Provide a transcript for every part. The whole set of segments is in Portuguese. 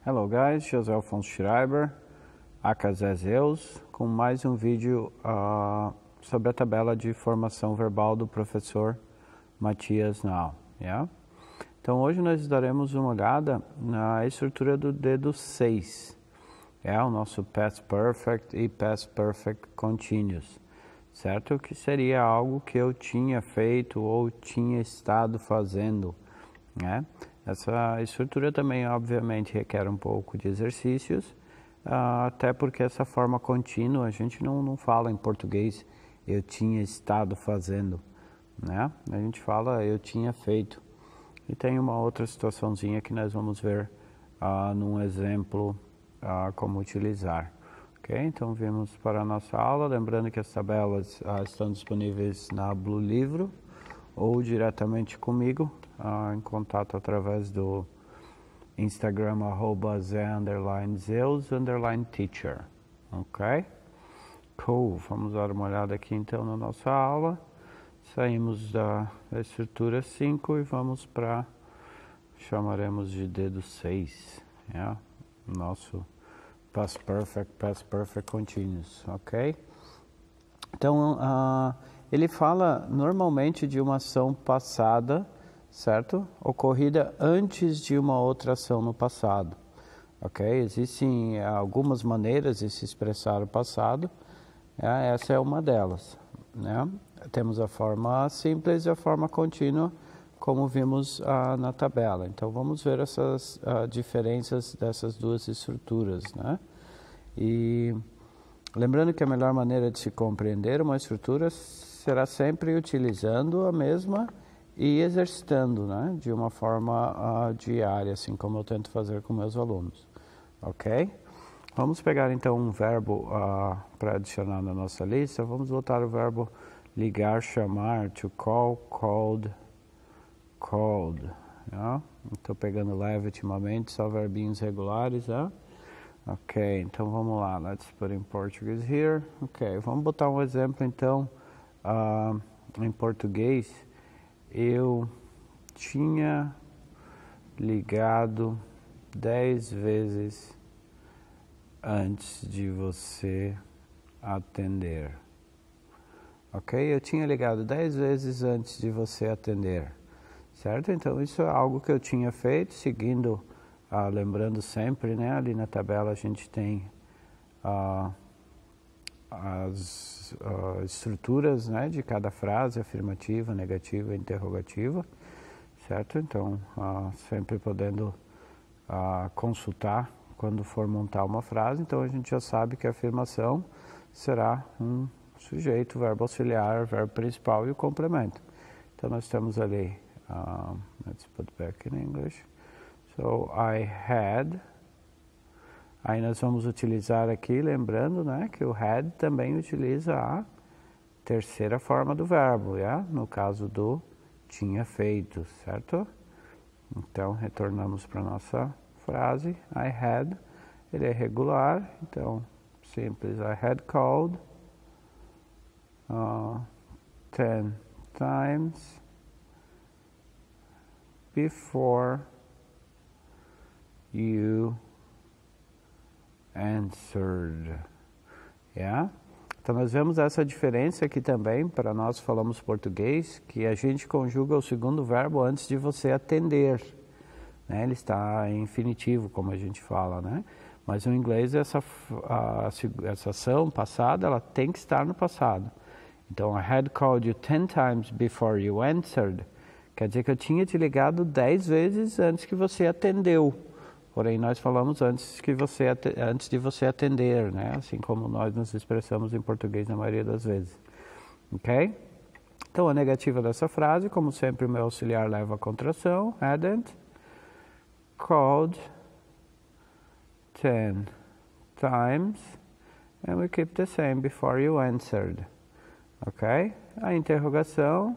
Hello guys, José Alfonso Schreiber, aka Zé Zeus, com mais um vídeo sobre a tabela de formação verbal do professor Matias Nau. Yeah? Então hoje nós daremos uma olhada na estrutura do dedo 6, o nosso Past Perfect e Past Perfect Continuous, certo? Que seria algo que eu tinha feito ou tinha estado fazendo, né? Essa estrutura também, obviamente, requer um pouco de exercícios, até porque essa forma contínua, a gente não fala em português, eu tinha estado fazendo, né? A gente fala, eu tinha feito. E tem uma outra situaçãozinha que nós vamos ver num exemplo como utilizar. Ok? Então, vamos para a nossa aula, lembrando que as tabelas estão disponíveis na Blue Livro, ou diretamente comigo, em contato através do Instagram, @Zé_Zeus_Teacher, ok? Cool, vamos dar uma olhada aqui então na nossa aula. Saímos da estrutura 5 e vamos para, chamaremos de dedo 6, nosso Past Perfect Continuous, ok? Então, ele fala normalmente de uma ação passada, certo? Ocorrida antes de uma outra ação no passado, ok? Existem algumas maneiras de se expressar o passado, essa é uma delas, né? Temos a forma simples e a forma contínua, como vimos na tabela. Então, vamos ver essas diferenças dessas duas estruturas, né? E lembrando que a melhor maneira de se compreender uma estrutura será sempre utilizando a mesma e exercitando, né, de uma forma diária, assim como eu tento fazer com meus alunos, ok? Vamos pegar então um verbo para adicionar na nossa lista. Vamos botar o verbo ligar, chamar, to call, called, called. Estou pegando leve ultimamente, só verbinhos regulares, Ok, então vamos lá, let's put in Portuguese here. Ok, vamos botar um exemplo então em português. Eu tinha ligado 10 vezes antes de você atender. Ok, eu tinha ligado 10 vezes antes de você atender, certo? Então isso é algo que eu tinha feito, seguindo... lembrando sempre, né, ali na tabela a gente tem as estruturas, né, de cada frase, afirmativa, negativa, interrogativa, certo? Então, sempre podendo consultar quando for montar uma frase. Então, a gente já sabe que a afirmação será um sujeito, verbo auxiliar, verbo principal e o complemento. Então, nós temos ali, let's put back in English. So, I had, aí nós vamos utilizar aqui, lembrando, né, que o had também utiliza a terceira forma do verbo, no caso do tinha feito, certo? Então, retornamos para a nossa frase, I had, ele é regular, então, simples, I had called 10 times before you answered. Então nós vemos essa diferença aqui também, para nós falamos português, que a gente conjuga o segundo verbo antes de você atender, né? Ele está em infinitivo, como a gente fala, né? Mas no inglês essa ação passada, ela tem que estar no passado. Então, I had called you 10 times before you answered. Quer dizer que eu tinha te ligado 10 vezes antes que você atendeu. Porém, nós falamos antes de você atender, né? Assim como nós nos expressamos em português na maioria das vezes. Ok? Então, a negativa dessa frase, como sempre, o meu auxiliar leva a contração. Hadn't called 10 times and we keep the same before you answered. Ok? A interrogação,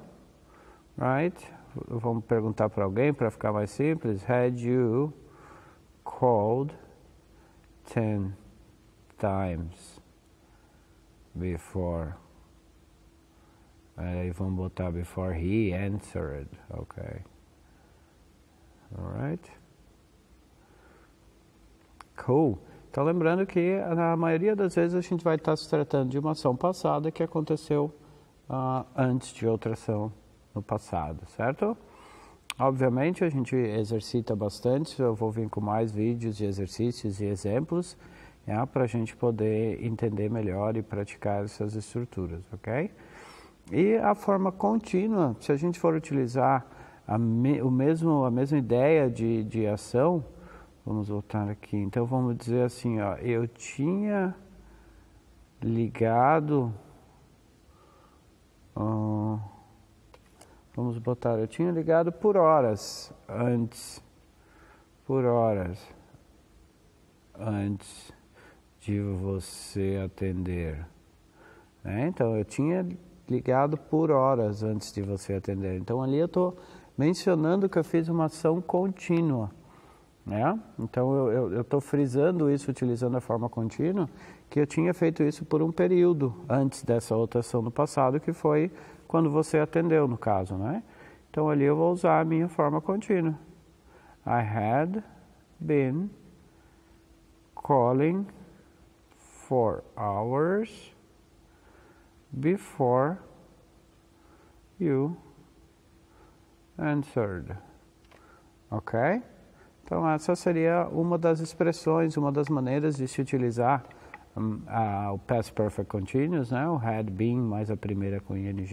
right? Vamos perguntar para alguém para ficar mais simples. Had you called 10 times before? Aí vamos botar before he answered, ok? Alright? Cool. Então, lembrando que na maioria das vezes a gente vai estar se tratando de uma ação passada que aconteceu antes de outra ação no passado, certo? Obviamente a gente exercita bastante, eu vou vir com mais vídeos de exercícios e exemplos, para a gente poder entender melhor e praticar essas estruturas, ok? E a forma contínua, se a gente for utilizar a mesma ideia de ação, vamos voltar aqui, então vamos dizer assim, eu tinha ligado, vamos botar, eu tinha ligado por horas antes de você atender, né? Então eu tinha ligado por horas antes de você atender, então ali eu estou mencionando que eu fiz uma ação contínua, né? Então eu estou frisando isso utilizando a forma contínua, que eu tinha feito isso por um período antes dessa outra ação no passado, que foi quando você atendeu, no caso, né? Então ali eu vou usar a minha forma contínua. I had been calling for hours before you answered. Ok? Então essa seria uma das expressões, uma das maneiras de se utilizar o Past Perfect Continuous, né? O had been mais a primeira com ing,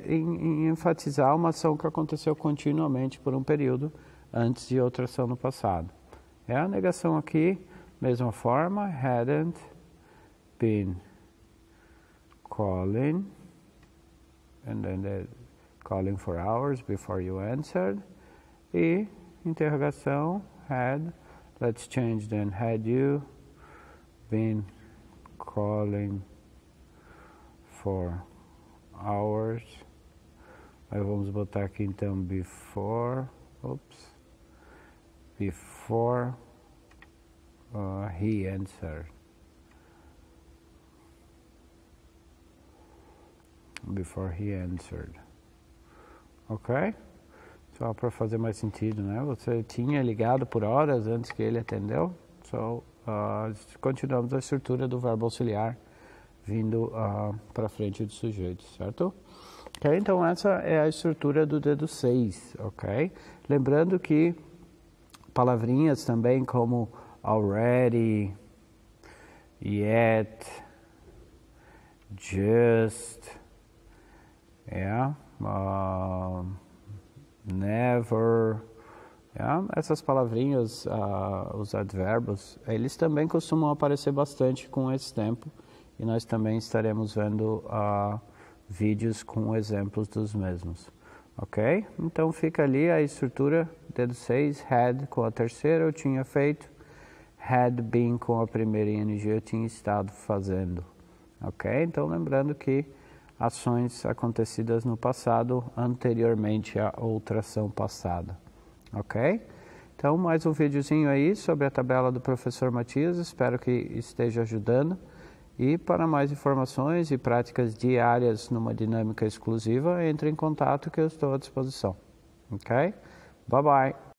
em enfatizar uma ação que aconteceu continuamente por um período antes de outra ação no passado. A negação aqui, mesma forma, hadn't been calling, and then calling for hours before you answered, e interrogação, had, let's change then, had you been calling for hours, aí vamos botar aqui então before he answered, ok? Só para fazer mais sentido, né? Você tinha ligado por horas antes que ele atendeu, continuamos a estrutura do verbo auxiliar vindo para frente do sujeito, certo? Ok, então essa é a estrutura do dedo 6, ok? Lembrando que palavrinhas também como already, yet, just, never, essas palavrinhas, os advérbios, eles também costumam aparecer bastante com esse tempo, e nós também estaremos vendo vídeos com exemplos dos mesmos, ok? Então fica ali a estrutura, dedo 6, had com a terceira eu tinha feito, had been com a primeira ing eu tinha estado fazendo, ok? Então lembrando que ações acontecidas no passado anteriormente a outra ação passada, ok? Então mais um videozinho aí sobre a tabela do professor Matias, espero que esteja ajudando. E para mais informações e práticas diárias numa dinâmica exclusiva, entre em contato que eu estou à disposição. Ok? Bye bye!